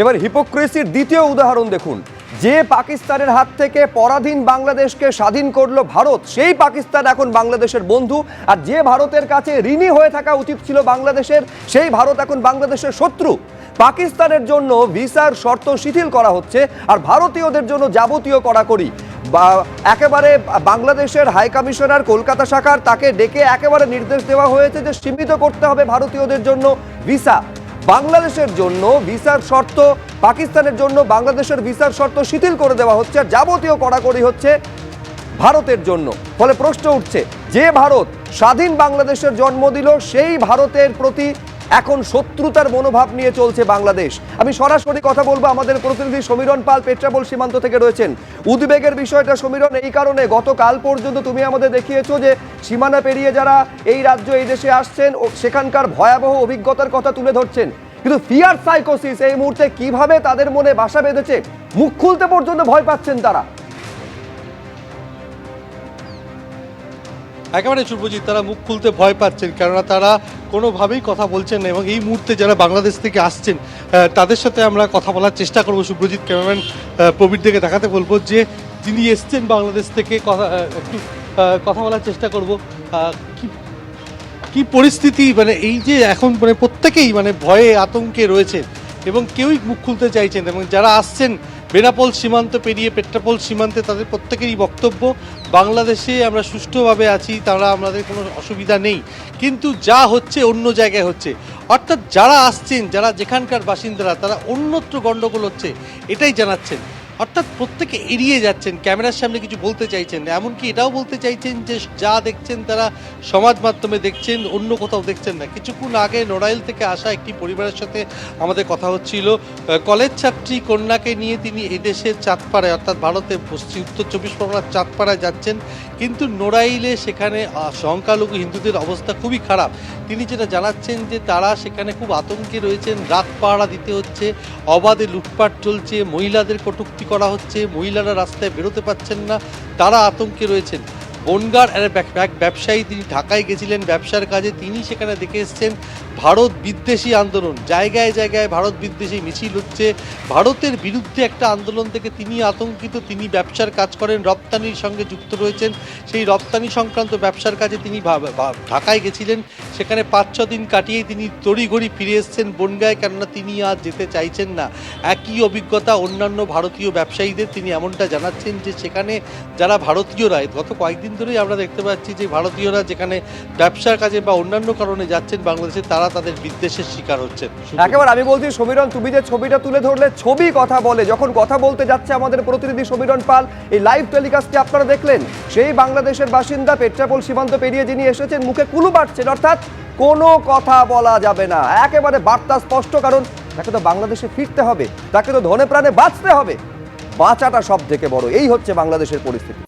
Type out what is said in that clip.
এবার হিপোক্রেসির দ্বিতীয় উদাহরণ দেখুন। যে পাকিস্তানের হাত থেকে পরাধীন বাংলাদেশকে স্বাধীন করলো ভারত, সেই পাকিস্তান এখন বাংলাদেশের বন্ধু। আর যে ভারতের কাছে ঋণী হয়ে থাকা উচিত ছিল বাংলাদেশের, সেই ভারত এখন বাংলাদেশের শত্রু। পাকিস্তানের জন্য ভিসার শর্ত শিথিল করা হচ্ছে, আর ভারতীয়দের জন্য যাবতীয় কড়াকড়ি। একেবারে বাংলাদেশের হাই কমিশনার কলকাতা শাখার, তাকে ডেকে একেবারে নির্দেশ দেওয়া হয়েছে যে সীমিত করতে হবে ভারতীয়দের জন্য ভিসা। বাংলাদেশের জন্য ভিসার শর্ত, পাকিস্তানের জন্য বাংলাদেশের ভিসার শর্ত শিথিল করে দেওয়া হচ্ছে, আর যাবতীয় কড়াকড়ি হচ্ছে ভারতের জন্য। ফলে প্রশ্ন উঠছে, যে ভারত স্বাধীন বাংলাদেশের জন্ম দিল, সেই ভারতের প্রতি এখন শত্রুতার মনোভাব নিয়ে চলছে বাংলাদেশ। আমি সরাসরি কথা বলবো, আমাদের প্রতিনিধি সমীরণ পাল পেট্রাপোল সীমান্ত থেকে রয়েছেন। উদ্বেগের বিষয়টা সমীরণ এই কারণে, গতকাল পর্যন্ত তুমি আমাদের দেখিয়েছো যে সীমানা পেরিয়ে যারা এই রাজ্য এই দেশে আসছেন সেখানকার ভয়াবহ অভিজ্ঞতার কথা তুলে ধরছেন, কিন্তু ফিয়ার সাইকোসিস এই মুহূর্তে কিভাবে তাদের মনে বাসা বেঁধেছে, মুখ খুলতে পর্যন্ত ভয় পাচ্ছেন তারা। একেবারে শুভজিৎ, তারা মুখ খুলতে ভয় পাচ্ছেন, কেননা তারা কোনোভাবেই কথা বলছেন না। এবং এই মুহূর্তে যারা বাংলাদেশ থেকে আসছেন তাদের সাথে আমরা কথা বলার চেষ্টা করবো। শুভজিৎ, ক্যামেরাম্যান প্রবীর দিকে দেখাতে বলবো যে যিনি এসছেন বাংলাদেশ থেকে, একটু কথা বলার চেষ্টা করব। কি পরিস্থিতি, মানে এই যে এখন মানে প্রত্যেকেই মানে ভয়ে আতঙ্কে রয়েছে এবং কেউই মুখ খুলতে চাইছেন, এবং যারা আসছেন বেনাপোল সীমান্ত পেরিয়ে পেট্রাপোল সীমান্তে, তাদের প্রত্যেকেরই বক্তব্য বাংলাদেশে আমরা সুষ্ঠুভাবে আছি, তারা আমাদের কোনো অসুবিধা নেই, কিন্তু যা হচ্ছে অন্য জায়গায় হচ্ছে। অর্থাৎ যারা আসছেন, যারা যেখানকার বাসিন্দারা, তারা অন্যত্র গণ্ডগোল হচ্ছে এটাই জানাচ্ছেন। অর্থাৎ প্রত্যেকে এড়িয়ে যাচ্ছেন, ক্যামেরার সামনে কিছু বলতে চাইছেন, এমনকি এটাও বলতে চাইছেন যে যা দেখছেন তারা সমাজ মাধ্যমে দেখছেন, অন্য কোথাও দেখছেন না। কিছুক্ষণ আগে নড়াইল থেকে আসা একটি পরিবারের সাথে আমাদের কথা হচ্ছিল। কলেজ ছাত্রী কন্যাকে নিয়ে তিনি এদেশের চাঁদপাড়ায়, অর্থাৎ ভারতের উত্তর 24 পরগনার চাঁদপাড়ায় যাচ্ছেন, কিন্তু নড়াইলে সেখানে সংখ্যালঘু হিন্দুদের অবস্থা খুবই খারাপ। তিনি যেটা জানাচ্ছেন যে তারা সেখানে খুব আতঙ্কে রয়েছেন, রাত পাহারা দিতে হচ্ছে, অবাধে লুটপাট চলছে, মহিলাদের কটূক্তি করা হচ্ছে, মহিলারা রাস্তায় বেরোতে পারছেন না, তারা আতঙ্কে রয়েছেন। বনগাঁর এক ব্যবসায়ী, তিনি ঢাকায় গেছিলেন ব্যবসার কাজে, তিনি সেখানে দেখে এসছেন ভারত বিদ্বেষী আন্দোলন, জায়গায় জায়গায় ভারত বিদ্বেষী মিছিল হচ্ছে, ভারতের বিরুদ্ধে একটা আন্দোলন থেকে তিনি আতঙ্কিত। তিনি ব্যবসার কাজ করেন, রপ্তানির সঙ্গে যুক্ত রয়েছেন, সেই রপ্তানি সংক্রান্ত ব্যবসার কাজে তিনি ঢাকায় গেছিলেন, সেখানে 5-6 দিন কাটিয়েই তিনি তড়িঘড়ি ফিরে এসছেন বনগাঁয়, কেননা তিনি আর যেতে চাইছেন না। একই অভিজ্ঞতা অন্যান্য ভারতীয় ব্যবসায়ীদের, তিনি এমনটা জানাচ্ছেন যে সেখানে যারা ভারতীয়রা, গত কয়েকদিন ধরেই আমরা দেখতে পাচ্ছি যে ভারতীয়রা যেখানে ব্যবসার কাজে বা অন্যান্য কারণে যাচ্ছেন বাংলাদেশে, তারা তাদের বিদ্বেষের শিকার হচ্ছেন। একেবারে আমি বলছি সমীরণ, তুমি যে ছবিটা তুলে ধরলে, ছবি কথা বলে। যখন কথা বলতে যাচ্ছে আমাদের প্রতিনিধি সমীরণ পাল, এই লাইভ টেলিকাস্টে আপনারা দেখলেন সেই বাংলাদেশের বাসিন্দা পেট্রাপোল সীমান্ত পেরিয়ে যিনি এসেছেন, মুখে কুলু বাড়ছেন, অর্থাৎ কোনো কথা বলা যাবে না। একেবারে বার্তা স্পষ্ট, কারণ তাকে তো বাংলাদেশে ফিরতে হবে, তাকে তো ধনে প্রাণে বাঁচতে হবে, বাঁচাটা সব থেকে বড়। এই হচ্ছে বাংলাদেশের পরিস্থিতি।